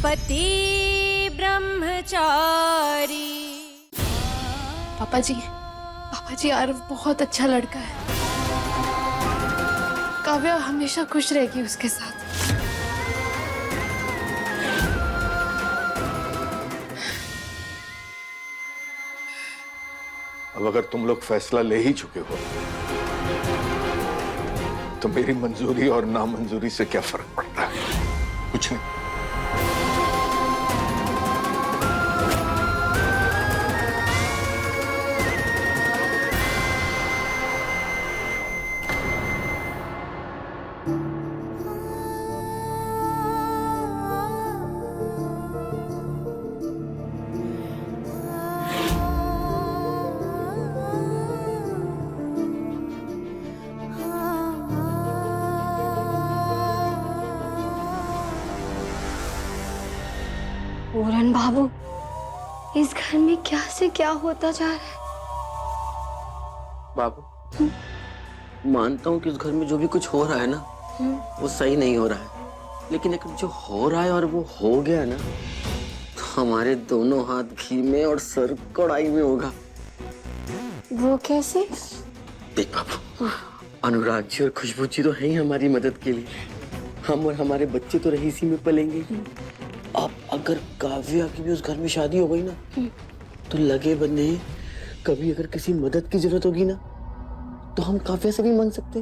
पति ब्रह्मचारी। पापा जी आरव बहुत अच्छा लड़का है। काव्या हमेशा खुश रहेगी उसके साथ। अब अगर तुम लोग फैसला ले ही चुके हो तो मेरी मंजूरी और नामंजूरी से क्या फर्क पड़ता है? कुछ नहीं। पूरन बाबू, इस घर में क्या से क्या होता जा रहा है? बाबू, मानता हूँ कि उस घर में जो भी कुछ हो रहा है ना, वो सही नहीं हो रहा है, लेकिन अगर जो हो रहा है और वो हो गया ना, तो हमारे दोनों हाथ घी में और सर कढ़ाई में होगा। वो कैसे? देख बाबू, अनुराग जी और खुशबू जी तो है ही हमारी मदद के लिए। हम और हमारे बच्चे तो रहीसी में पलेंगे ही। अब अगर काव्या की भी उस घर में शादी हो गई ना, तो लगे बंदे कभी अगर किसी मदद की जरूरत होगी ना, तो हम काव्या से भी मांग सकते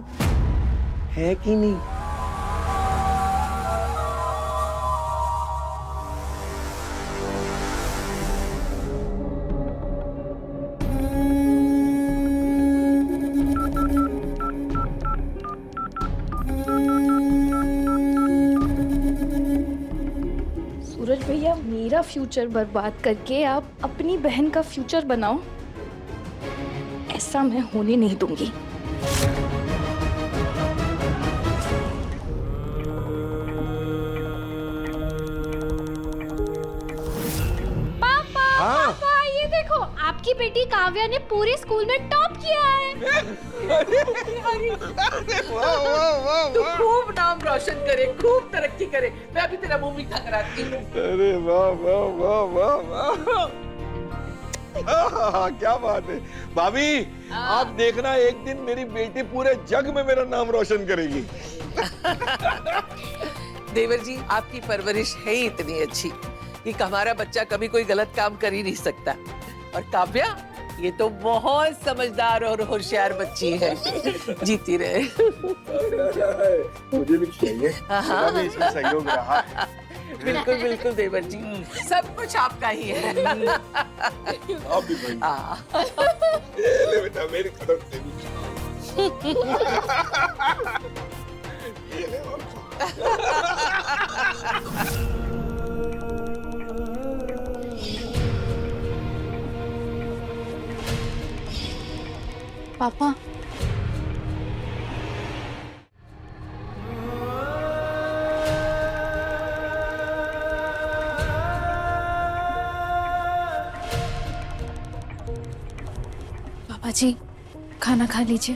है कि नहीं? सूरज भैया, मेरा फ्यूचर बर्बाद करके आप अपनी बहन का फ्यूचर बनाओ, ऐसा मैं होने नहीं दूंगी। पापा ये देखो, आपकी बेटी काव्या ने पूरे स्कूल में टॉप किया है। तू खूब नाम रोशन करे, खूब तरक्की करे। मैं अभी तेरा मुंह मीठा कराती हूँ। अरे वाह वाह वाह वाह वाह, क्या बात है भाभी। आप देखना, एक दिन मेरी बेटी पूरे जग में मेरा नाम रोशन करेगी। देवर जी, आपकी परवरिश है ही इतनी अच्छी कि हमारा बच्चा कभी कोई गलत काम कर ही नहीं सकता। और काव्या, ये तो बहुत समझदार और होशियार बच्ची है। जीती रहे। मुझे भी चाहिए, मेरा भी इसमें सहयोग रहा। बिल्कुल बिल्कुल देवर जी, सब कुछ आपका ही है। आप भी भाई। ले बेटा, मेरी तरफ से भी। ये ले बाबू। पापा, पापा जी खाना खा लीजिए।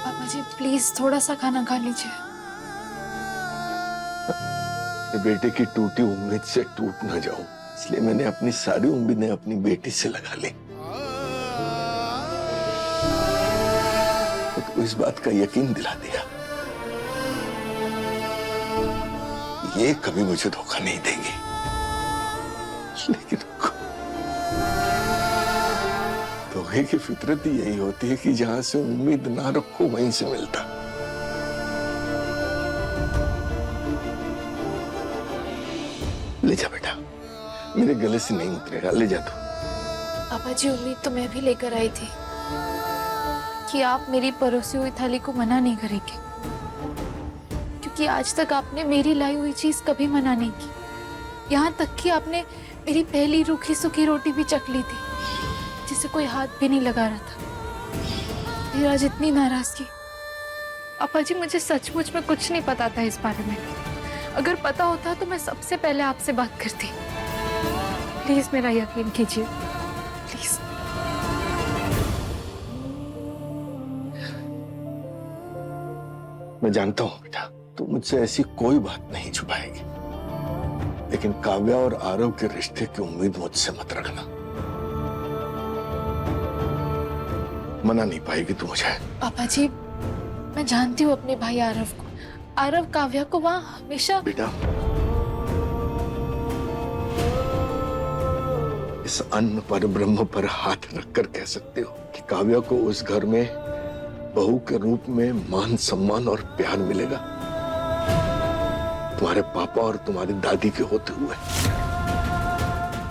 पापा जी प्लीज थोड़ा सा खाना खा लीजिए। बेटे की टूटी उम्मीद से टूट न जाऊं, इसलिए मैंने अपनी सारी उम्मीदें अपनी बेटी से लगा ली। तो इस बात का यकीन दिला दिया, ये कभी मुझे धोखा नहीं देगी। लेकिन धोखे की फितरत ही यही होती है कि जहां से उम्मीद ना रखो वहीं से मिलता। ले जा बेटा, मेरे गले से नहीं उतरेगा, ले जा तू। पापा जी उम्मीद तो मैं भी लेकर आई थी कि आप मेरी परोसी हुई थाली को मना नहीं करेंगे, क्योंकि आज तक आपने मेरी लाई हुई चीज कभी मना नहीं की। यहाँ तक कि आपने मेरी पहली रूखी सूखी रोटी भी चख ली थी, जिसे कोई हाथ भी नहीं लगा रहा था। फिर आज इतनी नाराजगी। पापा जी मुझे सचमुच में कुछ नहीं पता था इस बारे में। अगर पता होता तो मैं सबसे पहले आपसे बात करती। प्लीज मेरा यकीन कीजिए, प्लीज। मैं जानता हूं बेटा, तू मुझसे ऐसी कोई बात नहीं छुपाएगी, लेकिन काव्या और आरव के रिश्ते की उम्मीद मुझसे मत रखना। मना नहीं पाएगी तू मुझे। पापा जी, मैं जानती हूँ अपने भाई आरव को। आरव काव्या को वहाँ हमेशा। बेटा, इस अन्न पर ब्रह्म पर हाथ रखकर कह सकते हो कि काव्या को उस घर में बहू के रूप में मान सम्मान और प्यार मिलेगा, तुम्हारे पापा और तुम्हारी दादी के होते हुए।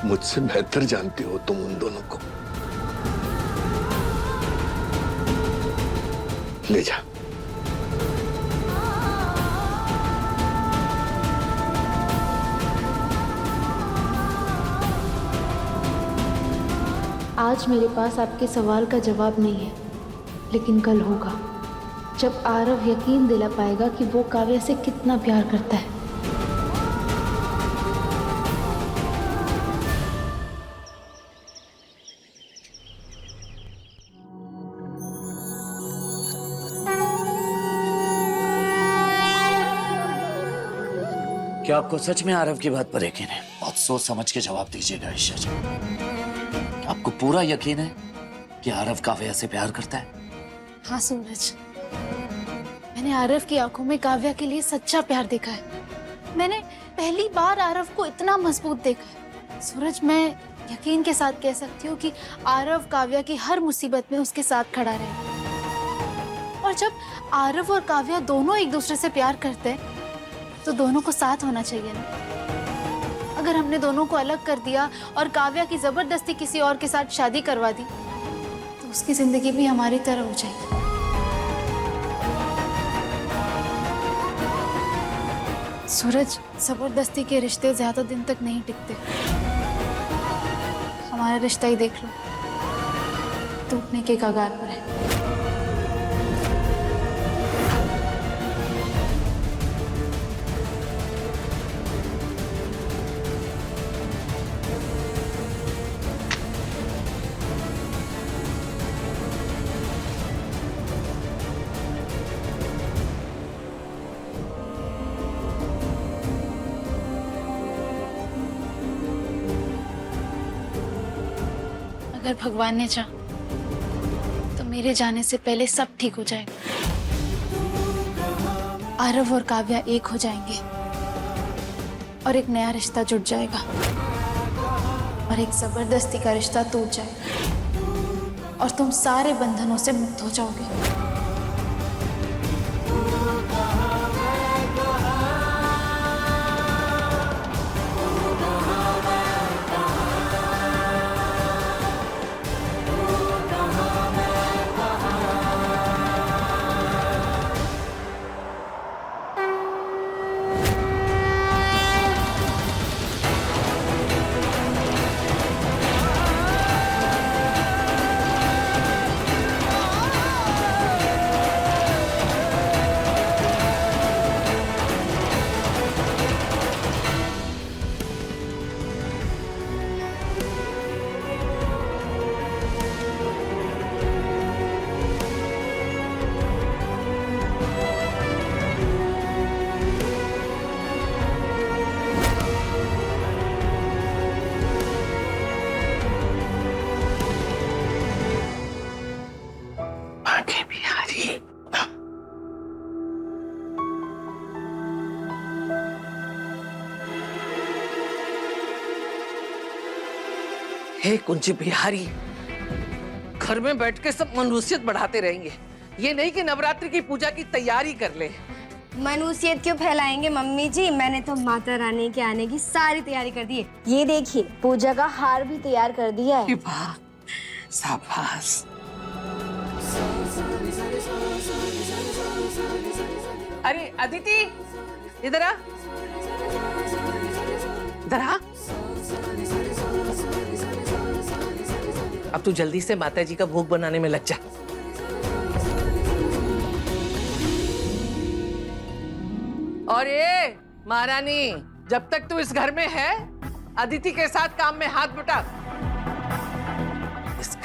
मुझसे बेहतर जानती हो तुम उन दोनों को। ले जा। आज मेरे पास आपके सवाल का जवाब नहीं है, लेकिन कल होगा, जब आरव यकीन दिला पाएगा कि वो काव्या से कितना प्यार करता है। क्या आपको सच में आरव की बात पर यकीन है? बहुत सोच समझ के जवाब दीजिएगा ईशा जी। आपको पूरा यकीन है कि आरव काव्या से प्यार करता है? हाँ सूरज, मैंने आरव की आंखों में काव्या के लिए सच्चा प्यार देखा है। मैंने पहली बार आरव को इतना मजबूत देखा है। सूरज, मैं यकीन के साथ कह सकती हूँ कि आरव काव्या की हर मुसीबत में उसके साथ खड़ा रहे। और जब आरव और काव्या दोनों एक दूसरे से प्यार करते हैं तो दोनों को साथ होना चाहिए ना। अगर हमने दोनों को अलग कर दिया और काव्या की जबरदस्ती किसी और के साथ शादी करवा दी तो उसकी जिंदगी भी हमारी तरह हो जाएगी। सूरज, जबरदस्ती के रिश्ते ज्यादा दिन तक नहीं टिकते। हमारा रिश्ता ही देख लो, टूटने के कगार पर है। अगर भगवान ने चाहा तो मेरे जाने से पहले सब ठीक हो जाएगा। आरव और काव्या एक हो जाएंगे और एक नया रिश्ता जुड़ जाएगा और एक जबरदस्ती का रिश्ता टूट जाएगा और तुम सारे बंधनों से मुक्त हो जाओगे। हे कुंजी बिहारी, घर में बैठ के सब मनुष्यत बढ़ाते रहेंगे, ये नहीं कि नवरात्रि की पूजा की तैयारी कर ले। मनुष्यत क्यों फैलाएंगे मम्मी जी, मैंने तो माता रानी के आने की सारी तैयारी कर दी है। ये देखिए, पूजा का हार भी तैयार कर दिया है। वाह, शाबाश। अरे अदिति, इधर आ, इधर आ। अब तू जल्दी से माता जी का भोग बनाने में लग जा। और ये महारानी, जब तक तू इस घर में है, अदिति के साथ काम में हाथ बटा।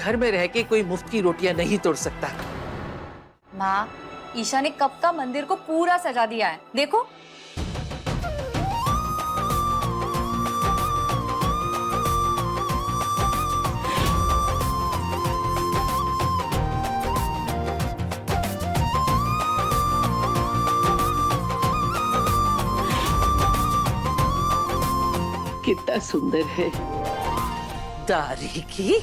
घर में रह के कोई मुफ्त की रोटियां नहीं तोड़ सकता। माँ, ईशा ने कब का मंदिर को पूरा सजा दिया है, देखो। कितना सुंदर है। दारी की,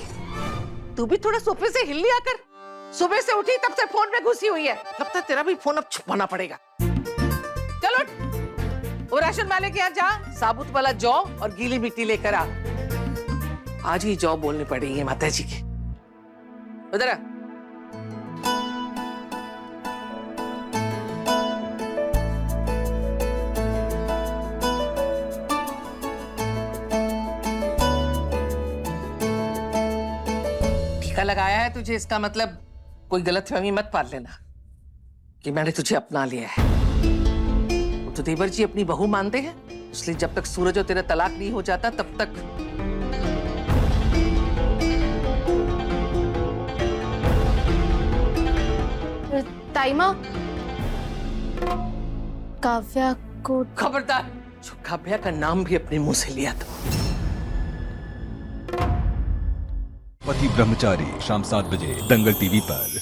तू भी थोड़ा सोफे से हिल लिया कर। सुबह से उठी तब से फोन में घुसी हुई है। लगता है तेरा भी फोन अब छुपाना पड़ेगा। चलो, वो राशन वाले के यहाँ जा, साबुत वाला जौ और गीली मिट्टी लेकर आ। आज ही जौ बोलनी पड़ेगी माता जी के। उधर आ। टीका लगाया है तुझे, इसका मतलब कोई गलतफहमी मत पाल लेना कि मैंने तुझे अपना लिया है। तो देवर जी अपनी बहू मानते हैं, इसलिए जब तक सूरज और तेरा तलाक नहीं हो जाता तब तक ताई माँ, काव्या को खबरदार, जो काव्या का नाम भी अपने मुंह से लिया तो। पति ब्रह्मचारी शाम 7 बजे दंगल टीवी पर।